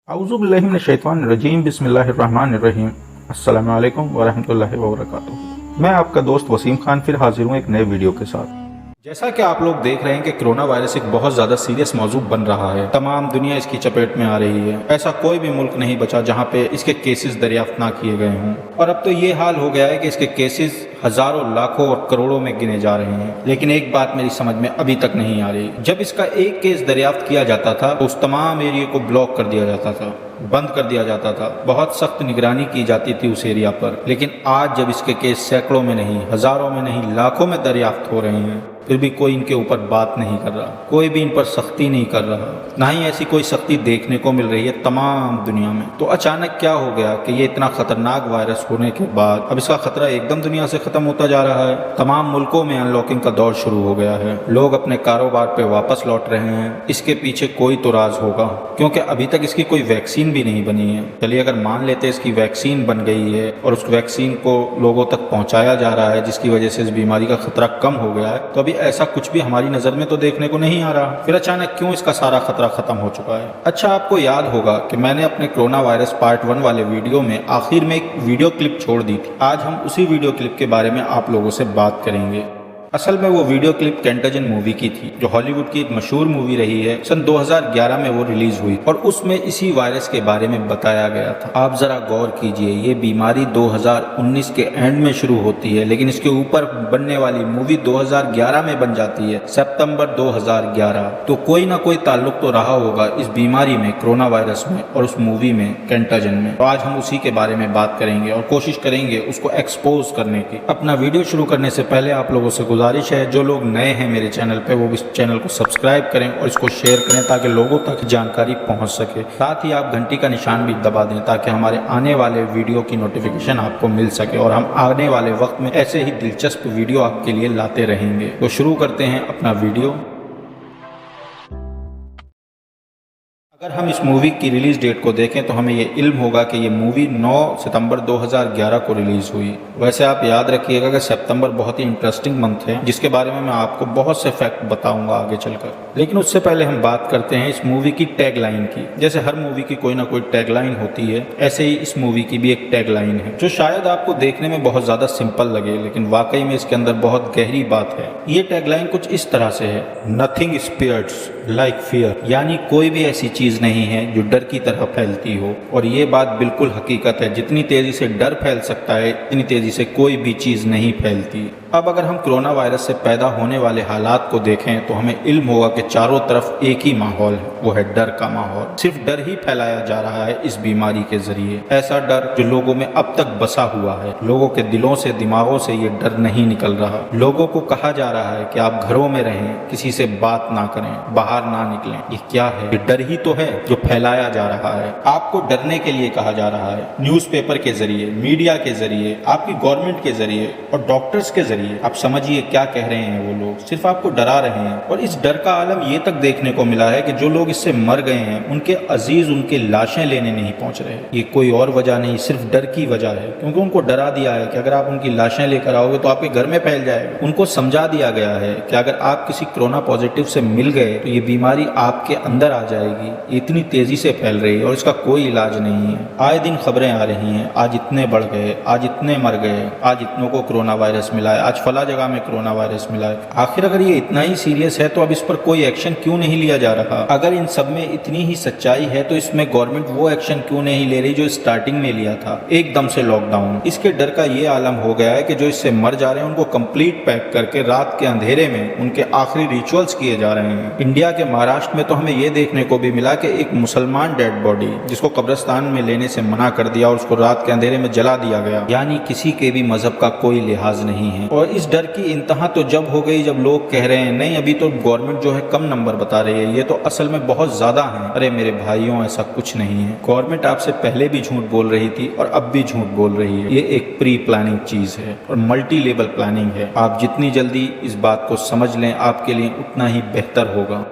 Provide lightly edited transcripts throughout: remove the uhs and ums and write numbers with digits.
अऊज़ु बिल्लाहि मिनश्शैतानिर्रजीम बिस्मिल्लाहिर्रहमानिर्रहीम अस्सलामु अलैकुम वरहमतुल्लाहि वबरकातुहू। मैं आपका दोस्त वसीम खान फिर हाजिर हूँ एक नए वीडियो के साथ। जैसा कि आप लोग देख रहे हैं कि कोरोना वायरस एक बहुत ज़्यादा सीरियस मौजू बन रहा है, तमाम दुनिया इसकी चपेट में आ रही है। ऐसा कोई भी मुल्क नहीं बचा जहाँ पे इसके केसेस दरियाफ्त ना किए गए हों। और अब तो ये हाल हो गया है कि इसके केसेस हज़ारों, लाखों और करोड़ों में गिने जा रहे हैं। लेकिन एक बात मेरी समझ में अभी तक नहीं आ रही, जब इसका एक केस दरियाफ्त किया जाता था तो उस तमाम एरिया को ब्लॉक कर दिया जाता था, बंद कर दिया जाता था, बहुत सख्त निगरानी की जाती थी उस एरिया पर। लेकिन आज जब इसके केस सैकड़ों में नहीं, हज़ारों में नहीं, लाखों में दरियाफ्त हो रहे हैं, फिर भी कोई इनके ऊपर बात नहीं कर रहा, कोई भी इन पर सख्ती नहीं कर रहा, ना ही ऐसी कोई सख्ती देखने को मिल रही है तमाम दुनिया में। तो अचानक क्या हो गया कि ये इतना खतरनाक वायरस होने के बाद अब इसका खतरा एकदम दुनिया से खत्म होता जा रहा है। तमाम मुल्कों में अनलॉकिंग का दौर शुरू हो गया है, लोग अपने कारोबार पे वापस लौट रहे हैं। इसके पीछे कोई तो राज होगा, क्योंकि अभी तक इसकी कोई वैक्सीन भी नहीं बनी है। चलिए अगर मान लेते इसकी वैक्सीन बन गई है और उस वैक्सीन को लोगों तक पहुंचाया जा रहा है, जिसकी वजह से इस बीमारी का खतरा कम हो गया है, तो अभी ऐसा कुछ भी हमारी नजर में तो देखने को नहीं आ रहा। फिर अचानक क्यों इसका सारा खतरा खत्म हो चुका है? अच्छा, आपको याद होगा कि मैंने अपने कोरोना वायरस पार्ट 1 वाले वीडियो में आखिर में एक वीडियो क्लिप छोड़ दी थी। आज हम उसी वीडियो क्लिप के बारे में आप लोगों से बात करेंगे। असल में वो वीडियो क्लिप कंटाजियन मूवी की थी, जो हॉलीवुड की एक मशहूर मूवी रही है। सन 2011 में वो रिलीज हुई और उसमें इसी वायरस के बारे में बताया गया था। आप जरा गौर कीजिए, ये बीमारी 2019 के एंड में शुरू होती है, लेकिन इसके ऊपर बनने वाली मूवी 2011 में बन जाती है, सितंबर 2011। तो कोई ना कोई ताल्लुक तो रहा होगा इस बीमारी में, कोरोना वायरस में और उस मूवी में, कंटाजियन में। तो आज हम उसी के बारे में बात करेंगे और कोशिश करेंगे उसको एक्सपोज करने की। अपना वीडियो शुरू करने से पहले आप लोगों से गुजारिश है, जो लोग नए हैं मेरे चैनल पे, वो इस चैनल को सब्सक्राइब करें और इसको शेयर करें ताकि लोगों तक जानकारी पहुंच सके। साथ ही आप घंटी का निशान भी दबा दें ताकि हमारे आने वाले वीडियो की नोटिफिकेशन आपको मिल सके और हम आने वाले वक्त में ऐसे ही दिलचस्प वीडियो आपके लिए लाते रहेंगे। तो शुरू करते हैं अपना वीडियो। अगर हम इस मूवी की रिलीज डेट को देखें तो हमें ये इल्म होगा कि ये मूवी 9 सितंबर 2011 को रिलीज हुई। वैसे आप याद रखिएगा कि सितंबर बहुत ही इंटरेस्टिंग मंथ है, जिसके बारे में मैं आपको बहुत से फैक्ट बताऊंगा आगे चलकर। लेकिन उससे पहले हम बात करते हैं इस मूवी की टैगलाइन की। जैसे हर मूवी की कोई ना कोई टैगलाइन होती है, ऐसे ही इस मूवी की भी एक टैगलाइन है, जो शायद आपको देखने में बहुत ज्यादा सिंपल लगे, लेकिन वाकई में इसके अंदर बहुत गहरी बात है। ये टैगलाइन कुछ इस तरह से है, नथिंग स्पीयर्स लाइक फियर, यानी कोई भी ऐसी चीज नहीं है जो डर की तरह फैलती हो। और ये बात बिल्कुल हकीकत है, जितनी तेजी से डर फैल सकता है, इतनी तेजी से कोई भी चीज नहीं फैलती। अब अगर हम कोरोना वायरस से पैदा होने वाले हालात को देखें तो हमें इल्म होगा कि चारों तरफ एक ही माहौल है, वो है डर का माहौल। सिर्फ डर ही फैलाया जा रहा है इस बीमारी के जरिए, ऐसा डर जो लोगों में अब तक बसा हुआ है। लोगों के दिलों से, दिमागों से ये डर नहीं निकल रहा। लोगों को कहा जा रहा है कि आप घरों में रहें, किसी से बात ना करें, बाहर ना निकलें। ये क्या है? ये डर ही तो है जो फैलाया जा रहा है। आपको डरने के लिए कहा जा रहा है, न्यूज़पेपर के जरिए, मीडिया के जरिए, आपकी गवर्नमेंट के जरिए और डॉक्टर्स के जरिए। आप समझिए क्या कह रहे हैं वो लोग, सिर्फ आपको डरा रहे हैं। और इस डर का आलम ये तक देखने को मिला है कि जो लोग इससे मर गए हैं, उनके अजीज उनके लाशें लेने नहीं पहुंच रहे। ये कोई और वजह नहीं, सिर्फ डर की वजह है, क्योंकि उनको डरा दिया है कि अगर आप उनकी लाशें लेकर आओगे तो आपके घर में फैल जाएगा। उनको समझा दिया गया है कि अगर आप किसी कोरोना पॉजिटिव से मिल गए तो ये बीमारी आपके अंदर आ जाएगी, इतनी तेजी से फैल रही है और इसका कोई इलाज नहीं है। आए दिन खबरें आ रही हैं, आज इतने बढ़ गए, आज इतने मर गए, आज इतनों को कोरोना वायरस मिला है, आज फला जगह में कोरोना वायरस मिला है। आखिर अगर ये इतना ही सीरियस है तो अब इस पर कोई एक्शन क्यों नहीं लिया जा रहा? अगर इन सब में इतनी ही सच्चाई है तो इसमें गवर्नमेंट वो एक्शन क्यों नहीं ले रही जो स्टार्टिंग में लिया था, एकदम से लॉकडाउन। इसके डर का ये आलम हो गया है कि जो इससे मर जा रहे हैं उनको कंप्लीट पैक करके रात के अंधेरे में उनके आखिरी रिचुअल्स किए जा रहे हैं। इंडिया के महाराष्ट्र में तो हमें ये देखने को भी मिला कि एक मुसलमान डेड बॉडी जिसको कब्रिस्तान में लेने से मना कर दिया और उसको रात के अंधेरे में जला दिया गया। यानी किसी के भी मजहब का कोई लिहाज नहीं है। और इस डर की इंतहा तो जब हो गई जब लोग कह रहे हैं नहीं अभी तो गवर्नमेंट जो है कम नंबर बता रही है, ये तो असल में बहुत ज्यादा है। अरे मेरे भाइयों, ऐसा कुछ नहीं है। गवर्नमेंट आपसे पहले भी झूठ बोल रही थी और अब भी झूठ बोल रही है। ये एक प्री प्लानिंग चीज है और मल्टी लेवल प्लानिंग है। आप जितनी जल्दी इस बात को समझ लें आपके लिए उतना ही बेहतर होगा।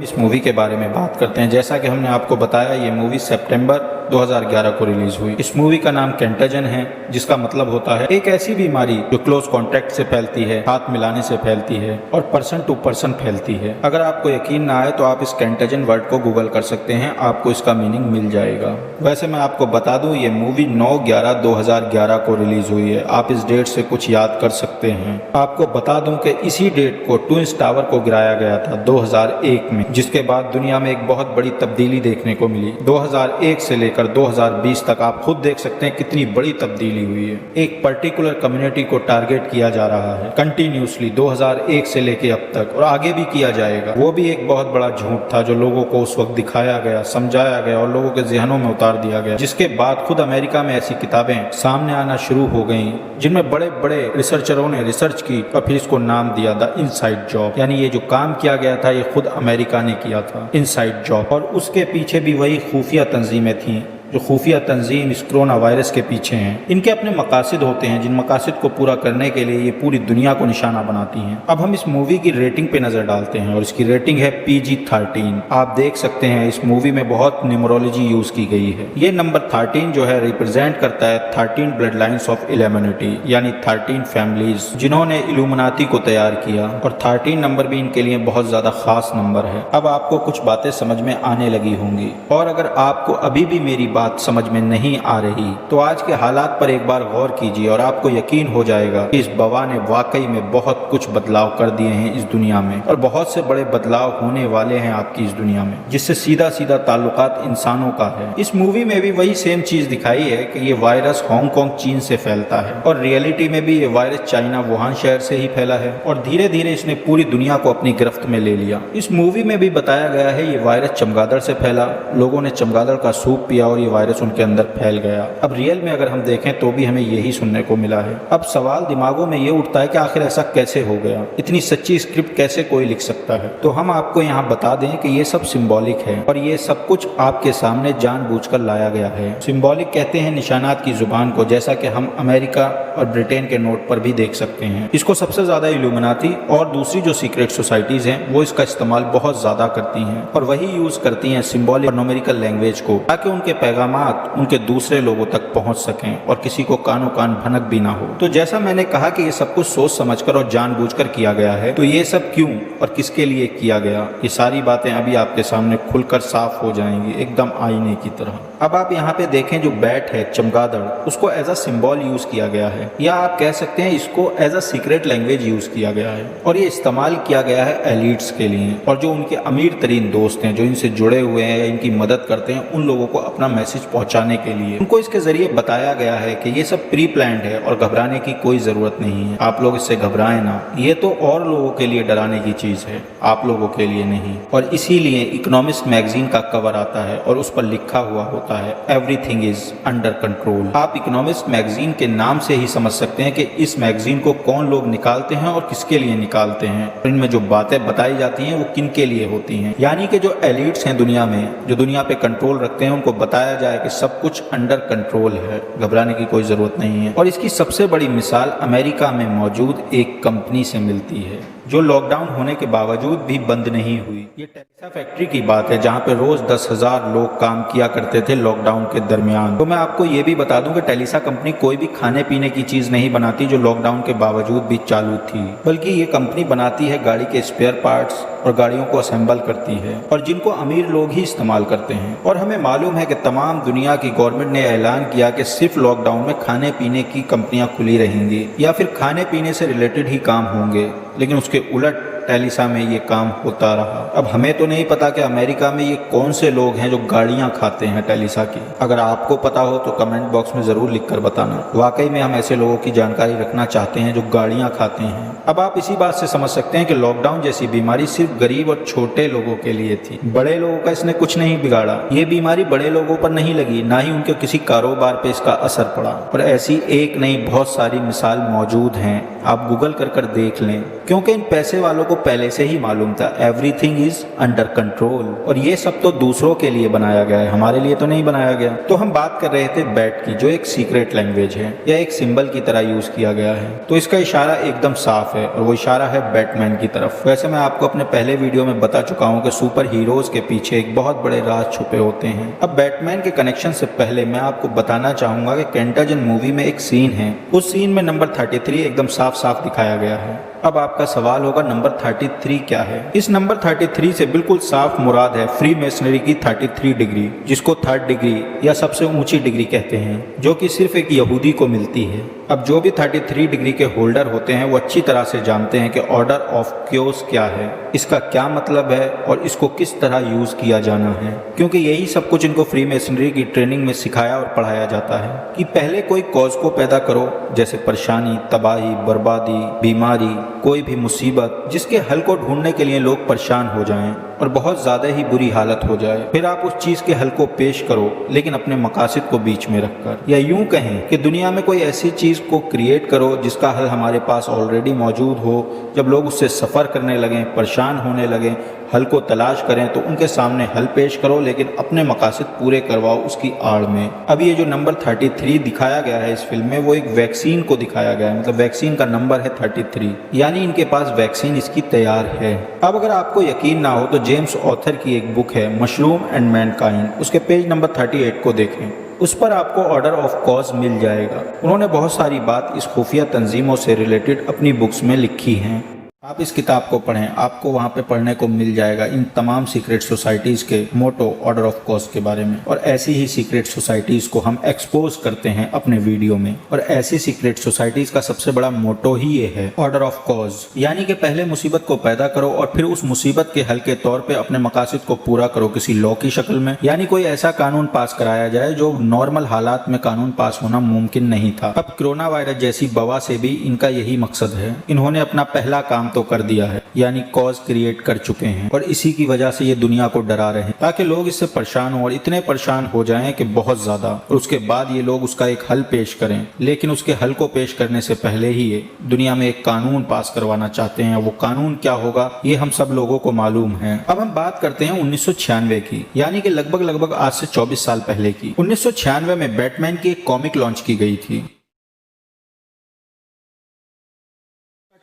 इस मूवी के बारे में बात करते हैं। जैसा कि हमने आपको बताया, ये मूवी सितंबर 2011 को रिलीज हुई। इस मूवी का नाम कंटेजन है, जिसका मतलब होता है एक ऐसी बीमारी जो क्लोज कॉन्टेक्ट से फैलती है, हाथ मिलाने से फैलती है और पर्सन टू पर्सन फैलती है। अगर आपको यकीन ना आए तो आप इस कंटेजन वर्ड को गूगल कर सकते हैं, आपको इसका मीनिंग मिल जाएगा। वैसे मैं आपको बता दूं, ये मूवी 9/11/2011 को रिलीज हुई है। आप इस डेट से कुछ याद कर सकते हैं। आपको बता दूं कि इसी डेट को ट्विंस टावर को गिराया गया था 2001 में, जिसके बाद दुनिया में एक बहुत बड़ी तब्दीली देखने को मिली। 2001 से लेकर 2020 तक आप खुद देख सकते हैं कितनी बड़ी तब्दीली हुई है। एक पर्टिकुलर कम्युनिटी को टारगेट किया जा रहा है कंटिन्यूसली 2001 से लेकर अब तक, और आगे भी किया जाएगा। वो भी एक बहुत बड़ा झूठ था जो लोगों को उस वक्त दिखाया गया, समझाया गया और लोगों के जहनों में उतार दिया गया, जिसके बाद खुद अमेरिका में ऐसी किताबें सामने आना शुरू हो गई जिनमें बड़े बड़े रिसर्चरों ने रिसर्च की और फिर इसको नाम दिया द इनसाइड जॉब। यानी ये जो काम किया गया था ये खुद अमेरिका ने किया था, इनसाइड जॉब। और उसके पीछे भी वही खुफिया तंजीमें थीं जो खुफिया तंजीम इस कोरोना वायरस के पीछे हैं। इनके अपने मकासद होते हैं, जिन मकासद को पूरा करने के लिए ये पूरी दुनिया को निशाना बनाती हैं। अब हम इस मूवी की रेटिंग पे नजर डालते हैं और इसकी रेटिंग है PG-13। आप देख सकते हैं इस मूवी में बहुत न्यूमरोलॉजी यूज की गई है। ये नंबर 13 जो है रिप्रेजेंट करता है 13 ब्लड लाइन्स ऑफ इल्यूमिनेटी, यानी 13 फैमिलीज जिन्होंने इल्यूमिनाती को तैयार किया, और 13 नंबर भी इनके लिए बहुत ज्यादा खास नंबर है। अब आपको कुछ बातें समझ में आने लगी होंगी, और अगर आपको अभी भी मेरी बात समझ में नहीं आ रही तो आज के हालात पर एक बार गौर कीजिए और आपको यकीन हो जाएगा कि इस वबा ने वाकई में बहुत कुछ बदलाव कर दिए हैं इस दुनिया में, और बहुत से बड़े बदलाव होने वाले हैं आपकी इस दुनिया में, जिससे सीधा सीधा ताल्लुकात इंसानों का है। इस मूवी में भी वही सेम चीज दिखाई है कि ये वायरस हांगकांग चीन से फैलता है, और रियलिटी में भी ये वायरस चाइना वुहान शहर से ही फैला है, और धीरे धीरे इसने पूरी दुनिया को अपनी गिरफ्त में ले लिया। इस मूवी में भी बताया गया है ये वायरस चमगादड़ से फैला, लोगों ने चमगादड़ का सूप पिया और ये वायरस उनके अंदर फैल गया। अब रियल में अगर हम देखें तो भी हमें यही सुनने को मिला है। अब सवाल दिमागों में ये उठता है कि आखिर ऐसा कैसे हो गया, इतनी सच्ची स्क्रिप्ट कैसे कोई लिख सकता है। तो हम आपको यहाँ बता दें कि ये सब सिंबॉलिक है, और ये सब कुछ आपके सामने जानबूझकर लाया गया है। सिंबॉलिक कहते हैं निशानात की जुबान को, जैसा कि हम अमेरिका और ब्रिटेन के नोट पर भी देख सकते हैं। इसको सबसे ज्यादा इल्यूमिनाती और दूसरी जो सीक्रेट सोसाइटीज हैं वो इसका इस्तेमाल बहुत ज्यादा करती हैं, और वही यूज करती हैं सिंबॉलिक और न्यूमेरिकल लैंग्वेज को, ताकि उनके पैगामात उनके दूसरे लोगों तक पहुंच सकें और किसी को कानो कान भनक भी ना हो। तो जैसा मैंने कहा कि ये सब कुछ सोच समझकर और जानबूझकर किया गया है, तो ये सब क्यों और किसके लिए किया गया, ये सारी बातें अभी आपके सामने खुलकर साफ हो जाएंगी, एकदम आईने की तरह। अब आप यहाँ पे देखें, जो बैट है चमगादड़, उसको एज अ सिंबल यूज किया गया है, या आप कह सकते हैं इसको as a secret language use किया गया है, और ये इस्तेमाल किया गया है एलिट्स के लिए, और जो उनके अमीर तरीन दोस्त हैं, जो इनसे जुड़े हुए हैं या इनकी मदद करते हैं, उन लोगों को अपना मैसेज पहुंचाने के लिए उनको इसके जरिए बताया गया है कि ये सब प्री प्लान्ड है और घबराने की कोई जरूरत नहीं है, आप लोग इससे घबराएं ना, ये तो और लोगों के लिए डराने की चीज है, आप लोगों के लिए नहीं। और इसीलिए इकोनॉमिक्स मैगजीन का कवर आता है और उस पर लिखा हुआ होता है एवरीथिंग इज अंडर कंट्रोल। आप इकोनॉमिक्स मैगजीन के नाम से ही समझ सकते हैं कि इस मैगजीन को कौन लोग निकालते हैं और किसके लिए निकालते हैं, इनमें जो बातें बताई जाती हैं वो किन के लिए होती हैं। यानी कि जो एलिट्स हैं दुनिया में, जो दुनिया पे कंट्रोल रखते हैं, उनको बताया जाए कि सब कुछ अंडर कंट्रोल है, घबराने की कोई जरूरत नहीं है। और इसकी सबसे बड़ी मिसाल अमेरिका में मौजूद एक कंपनी से मिलती है जो लॉकडाउन होने के बावजूद भी बंद नहीं हुई। ये टेलीसा फैक्ट्री की बात है जहां पे रोज 10,000 लोग काम किया करते थे लॉकडाउन के दरमियान। तो मैं आपको ये भी बता दूं कि टेलीसा कंपनी कोई भी खाने पीने की चीज नहीं बनाती जो लॉकडाउन के बावजूद भी चालू थी, बल्कि ये कंपनी बनाती है गाड़ी के स्पेयर पार्ट्स और गाड़ियों को असेंबल करती है, और जिनको अमीर लोग ही इस्तेमाल करते हैं। और हमें मालूम है कि तमाम दुनिया की गवर्नमेंट ने ऐलान किया कि सिर्फ लॉकडाउन में खाने पीने की कंपनियां खुली रहेंगी या फिर खाने पीने से रिलेटेड ही काम होंगे, लेकिन उसके उलट टेलीसा में ये काम होता रहा। अब हमें तो नहीं पता कि अमेरिका में ये कौन से लोग हैं जो गाड़ियां खाते हैं टेलीसा की। अगर आपको पता हो तो कमेंट बॉक्स में जरूर लिखकर बताना। वाकई में हम ऐसे लोगों की जानकारी रखना चाहते हैं जो गाड़ियां खाते हैं। अब आप इसी बात से समझ सकते हैं कि लॉकडाउन जैसी बीमारी सिर्फ गरीब और छोटे लोगों के लिए थी, बड़े लोगों का इसने कुछ नहीं बिगाड़ा। ये बीमारी बड़े लोगों पर नहीं लगी, ना ही उनके किसी कारोबार पे इसका असर पड़ा। और ऐसी एक नहीं बहुत सारी मिसाल मौजूद हैं, आप गूगल कर देख लें, क्योंकि इन पैसे वालों को पहले से ही मालूम था, एवरीथिंग इज अंडर कंट्रोल। और ये सब तो दूसरों के लिए बनाया गया है, हमारे लिए तो नहीं बनाया गया। तो हम बात कर रहे थे बैट की, जो एक सीक्रेट लैंग्वेज है या एक सिंबल की तरह यूज किया गया है। तो इसका इशारा एकदम साफ है और वो इशारा है बैटमैन की तरफ। वैसे मैं आपको अपने पहले वीडियो में बता चुका हूँ कि सुपर हीरोज के पीछे एक बहुत बड़े राज छुपे होते हैं। अब बैटमैन के कनेक्शन से पहले मैं आपको बताना चाहूंगा कि कैंटाजन मूवी में एक सीन है, उस सीन में नंबर 33 एकदम साफ साफ दिखाया गया है। अब आपका सवाल होगा नंबर 33 क्या है? इस नंबर 33 से बिल्कुल साफ मुराद है फ्री मेसनरी की 33 डिग्री, जिसको थर्ड डिग्री या सबसे ऊंची डिग्री कहते हैं, जो कि सिर्फ एक यहूदी को मिलती है। अब जो भी 33 डिग्री के होल्डर होते हैं वो अच्छी तरह से जानते हैं कि ऑर्डर ऑफ क्योस क्या है, इसका क्या मतलब है और इसको किस तरह यूज किया जाना है, क्योंकि यही सब कुछ इनको फ्री मेसनरी की ट्रेनिंग में सिखाया और पढ़ाया जाता है कि पहले कोई कॉज को पैदा करो, जैसे परेशानी, तबाही, बर्बादी, बीमारी, कोई भी मुसीबत, जिसके हल को ढूंढने के लिए लोग परेशान हो जाएं और बहुत ज़्यादा ही बुरी हालत हो जाए। फिर आप उस चीज़ के हल को पेश करो, लेकिन अपने मकासद को बीच में रखकर, या यूं कहें कि दुनिया में कोई ऐसी चीज़ को क्रिएट करो जिसका हल हमारे पास ऑलरेडी मौजूद हो। जब लोग उससे सफ़र करने लगें, परेशान होने लगें, हल को तलाश करें, तो उनके सामने हल पेश करो, लेकिन अपने मकासद पूरे करवाओ उसकी आड़ में। अब ये जो नंबर 33 दिखाया गया है इस फिल्म में, वो एक वैक्सीन को दिखाया गया है, मतलब वैक्सीन का नंबर है 33, यानी इनके पास वैक्सीन इसकी तैयार है। अब अगर आपको यकीन ना हो तो जेम्स ऑथर की एक बुक है मशरूम एंड मैनकाइंड, उसके पेज नंबर 38 को देखें, उस पर आपको ऑर्डर ऑफ कॉज मिल जाएगा। उन्होंने बहुत सारी बात इस खुफिया तंजीमों से रिलेटेड अपनी बुक्स में लिखी हैं। आप इस किताब को पढ़ें, आपको वहाँ पे पढ़ने को मिल जाएगा इन तमाम सीक्रेट सोसाइटीज़ के मोटो, ऑर्डर ऑफ कॉज के बारे में। और ऐसी ही सीक्रेट सोसाइटीज़ को हम एक्सपोज करते हैं अपने वीडियो में। और ऐसी सीक्रेट सोसाइटीज़ का सबसे बड़ा मोटो ही ये है, ऑर्डर ऑफ कॉज, यानी कि पहले मुसीबत को पैदा करो और फिर उस मुसीबत के हल के तौर पर अपने मकासद को पूरा करो किसी लॉ की शक्ल में, यानी कोई ऐसा कानून पास कराया जाए जो नॉर्मल हालात में कानून पास होना मुमकिन नहीं था। अब कोरोना वायरस जैसी वबा से भी इनका यही मकसद है। इन्होंने अपना पहला काम तो कर दिया है, यानी कॉज क्रिएट कर चुके हैं, और इसी की वजह से ये दुनिया को डरा रहे हैं ताकि लोग इससे परेशान हो और इतने परेशान हो जाएं कि बहुत ज्यादा, और उसके बाद ये लोग उसका एक हल पेश करें। लेकिन उसके हल को पेश करने से पहले ही ये दुनिया में एक कानून पास करवाना चाहते हैं। वो कानून क्या होगा ये हम सब लोगों को मालूम है। अब हम बात करते हैं 1996 की, यानी कि लगभग आज से 24 साल पहले की। 1996 में बैटमैन की एक कॉमिक लॉन्च की गई थी।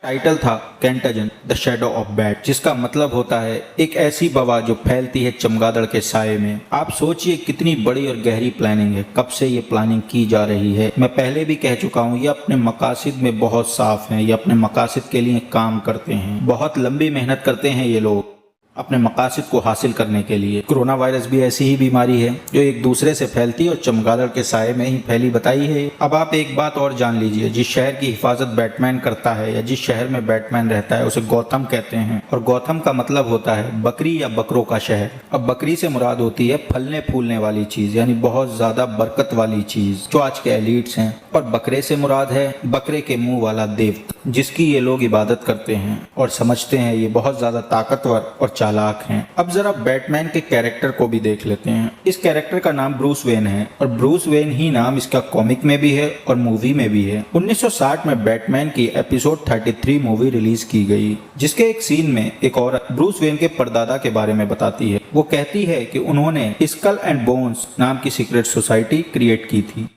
टाइटल था कैंटाजन द शैडो ऑफ बैट, जिसका मतलब होता है एक ऐसी वबा जो फैलती है चमगादड़ के साये में। आप सोचिए कितनी बड़ी और गहरी प्लानिंग है, कब से ये प्लानिंग की जा रही है। मैं पहले भी कह चुका हूँ, ये अपने मकासद में बहुत साफ हैं, ये अपने मकासद के लिए काम करते हैं, बहुत लंबी मेहनत करते हैं ये लोग अपने मकासद को हासिल करने के लिए। कोरोना वायरस भी ऐसी ही बीमारी है जो एक दूसरे से फैलती है और चमगादड़ के साये में ही फैली बताई है। अब आप एक बात और जान लीजिए, जिस शहर की हिफाजत बैटमैन करता है या जिस शहर में बैटमैन रहता है उसे गौथम कहते हैं, और गौथम का मतलब होता है बकरी या बकरों का शहर। अब बकरी से मुराद होती है फलने फूलने वाली चीज, यानी बहुत ज्यादा बरकत वाली चीज जो आज के एलिट्स हैं, और बकरे से मुराद है बकरे के मुंह वाला देवता, जिसकी ये लोग इबादत करते हैं और समझते हैं ये बहुत ज्यादा ताकतवर और चालाक हैं। अब जरा बैटमैन के कैरेक्टर को भी देख लेते हैं। इस कैरेक्टर का नाम ब्रूस वेन है, और ब्रूस वेन ही नाम इसका कॉमिक में भी है और मूवी में भी है। 1960 में बैटमैन की एपिसोड 33 मूवी रिलीज की गई, जिसके एक सीन में एक औरत ब्रूस वेन के परदादा के बारे में बताती है। वो कहती है कि उन्होंने स्कल एंड बोन्स नाम की सीक्रेट सोसाइटी क्रिएट की थी।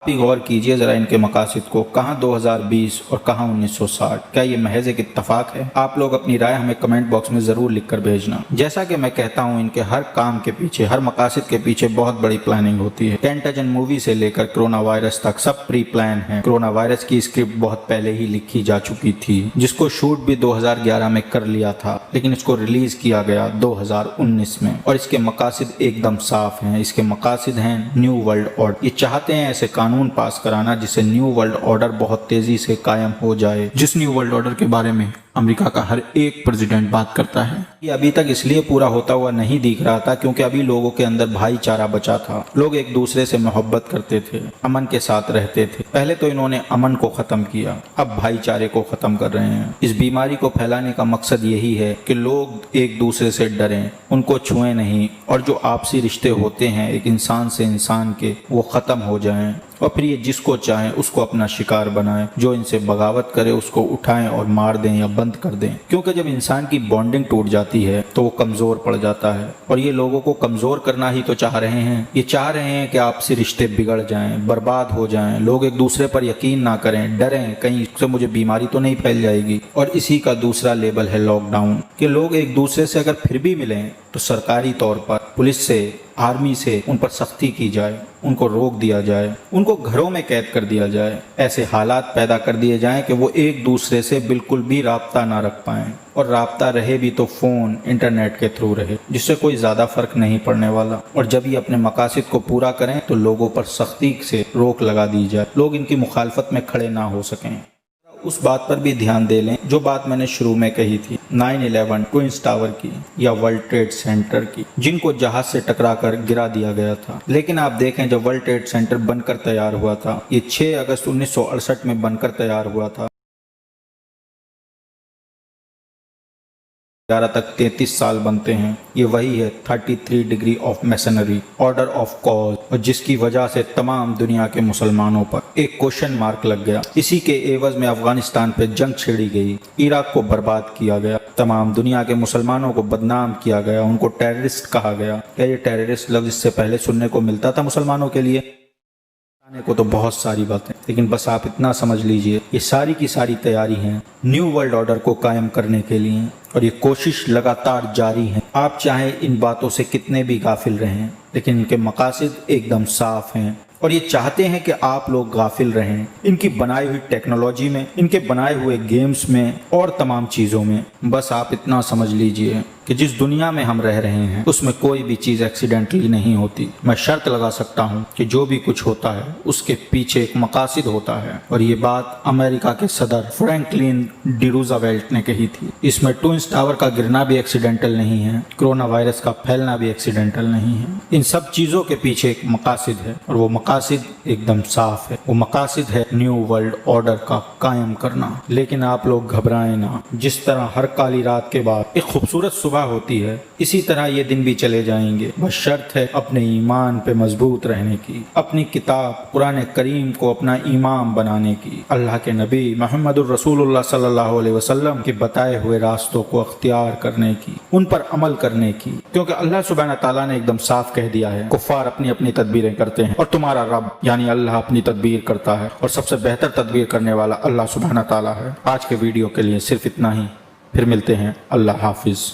आप गौर कीजिए जरा इनके मकासद को, कहाँ 2020 और कहाँ 1960। क्या ये महज एक इत्तफाक है? आप लोग अपनी राय हमें कमेंट बॉक्स में जरूर लिखकर भेजना। जैसा कि मैं कहता हूँ, इनके हर काम के पीछे, हर मकासद के पीछे बहुत बड़ी प्लानिंग होती है। कैंटाजन मूवी से लेकर कोरोना वायरस तक सब प्री प्लान है। कोरोना वायरस की स्क्रिप्ट बहुत पहले ही लिखी जा चुकी थी, जिसको शूट भी 2011 में कर लिया था, लेकिन इसको रिलीज किया गया 2019 में। और इसके मकासद एकदम साफ हैं। इसके मकासद हैं न्यू वर्ल्ड ऑर्डर। ये चाहते हैं ऐसे कानून पास कराना जिससे न्यू वर्ल्ड ऑर्डर बहुत तेजी से कायम हो जाए, जिस न्यू वर्ल्ड ऑर्डर के बारे में अमेरिका का हर एक प्रेसिडेंट बात करता है। ये अभी तक इसलिए पूरा होता हुआ नहीं दिख रहा था क्योंकि अभी लोगों के अंदर भाईचारा बचा था। लोग एक दूसरे से मोहब्बत करते थे, अमन के साथ रहते थे। पहले तो इन्होंने अमन को खत्म किया, अब भाईचारे को खत्म कर रहे हैं। इस बीमारी को फैलाने का मकसद यही है कि लोग एक दूसरे से डरें, उनको छुएं नहीं, और जो आपसी रिश्ते होते हैं एक इंसान से इंसान के, वो खत्म हो जाएं, और फिर ये जिसको चाहें उसको अपना शिकार बनाएं। जो इनसे बगावत करे उसको उठाएं और मार दें या बंद बंद कर दें, क्योंकि जब इंसान की बॉन्डिंग टूट जाती है तो वो कमज़ोर पड़ जाता है। और ये लोगों को कमज़ोर करना ही तो चाह रहे हैं। ये चाह रहे हैं कि आपसे रिश्ते बिगड़ जाएं, बर्बाद हो जाएं, लोग एक दूसरे पर यकीन ना करें, डरें कहीं इससे मुझे बीमारी तो नहीं फैल जाएगी। और इसी का दूसरा लेबल है लॉकडाउन, कि लोग एक दूसरे से अगर फिर भी मिलें तो सरकारी तौर पर पुलिस से, आर्मी से उन पर सख्ती की जाए, उनको रोक दिया जाए, उनको घरों में कैद कर दिया जाए, ऐसे हालात पैदा कर दिए जाएं कि वो एक दूसरे से बिल्कुल भी राब्ता ना रख पाएं, और राब्ता रहे भी तो फ़ोन, इंटरनेट के थ्रू रहे, जिससे कोई ज़्यादा फ़र्क नहीं पड़ने वाला। और जब ये अपने मकासद को पूरा करें तो लोगों पर सख्ती से रोक लगा दी जाए, लोग इनकी मुखालफत में खड़े ना हो सकें। उस बात पर भी ध्यान दे लें जो बात मैंने शुरू में कही थी, 9/11 ट्विंस टावर की या वर्ल्ड ट्रेड सेंटर की, जिनको जहाज से टकराकर गिरा दिया गया था। लेकिन आप देखें, जब वर्ल्ड ट्रेड सेंटर बनकर तैयार हुआ था, ये 6 अगस्त 1968 में बनकर तैयार हुआ था। 11 तक 33 साल बनते हैं। ये वही है 33 degree of masonry, order of cause, और जिसकी वजह से तमाम दुनिया के मुसलमानों पर एक क्वेश्चन मार्क लग गया। इसी के एवज में अफगानिस्तान पे जंग छेड़ी गई, इराक को बर्बाद किया गया, तमाम दुनिया के मुसलमानों को बदनाम किया गया, उनको टेररिस्ट कहा गया। क्या ये टेररिस्ट लफ्ज इससे पहले सुनने को मिलता था मुसलमानों के लिए? को तो बहुत सारी बातें, लेकिन बस आप इतना समझ लीजिए, ये सारी की सारी तैयारी है न्यू वर्ल्ड ऑर्डर को कायम करने के लिए, और ये कोशिश लगातार जारी है। आप चाहे इन बातों से कितने भी गाफिल रहें, लेकिन इनके मकासद एकदम साफ हैं, और ये चाहते हैं कि आप लोग गाफिल रहें इनकी बनाई हुई टेक्नोलॉजी में, इनके बनाए हुए गेम्स में और तमाम चीज़ों में। बस आप इतना समझ लीजिए कि जिस दुनिया में हम रह रहे हैं उसमें कोई भी चीज़ एक्सीडेंटली नहीं होती। मैं शर्त लगा सकता हूँ कि जो भी कुछ होता है उसके पीछे एक मकासद होता है, और ये बात अमेरिका के सदर फ्रैंकलिन डी रूज़वेल्ट ने कही थी। इसमें ट्विंस टावर का गिरना भी एक्सीडेंटल नहीं है, कोरोना वायरस का फैलना भी एक्सीडेंटल नहीं है। इन सब चीज़ों के पीछे एक मकासद है, और वो मकासद एकदम साफ है। वो मकासद है न्यू वर्ल्ड ऑर्डर का कायम करना। लेकिन आप लोग घबराएं ना, जिस तरह हर काली रात के बाद एक खूबसूरत सुबह होती है, इसी तरह ये दिन भी चले जाएंगे। बस शर्त है अपने ईमान पे मजबूत रहने की, अपनी किताब कुरान करीम को अपना इमाम बनाने की, अल्लाह के नबी मुहम्मदुर रसूलुल्लाह सल्लल्लाहु अलैहि वसल्लम के बताए हुए रास्तों को अख्तियार करने की, उन पर अमल करने की। क्योंकि अल्लाह सुब्हानहू तआला ने एकदम साफ कह दिया है, कुफ्फार अपनी अपनी तदबीरें करते हैं और तुम्हारा रब यानी अल्लाह अपनी तदबीर करता है, और सबसे बेहतर तदबीर करने वाला अल्लाह सुब्हानहू तआला है। आज के वीडियो के लिए सिर्फ इतना ही, फिर मिलते हैं। अल्लाह हाफिज।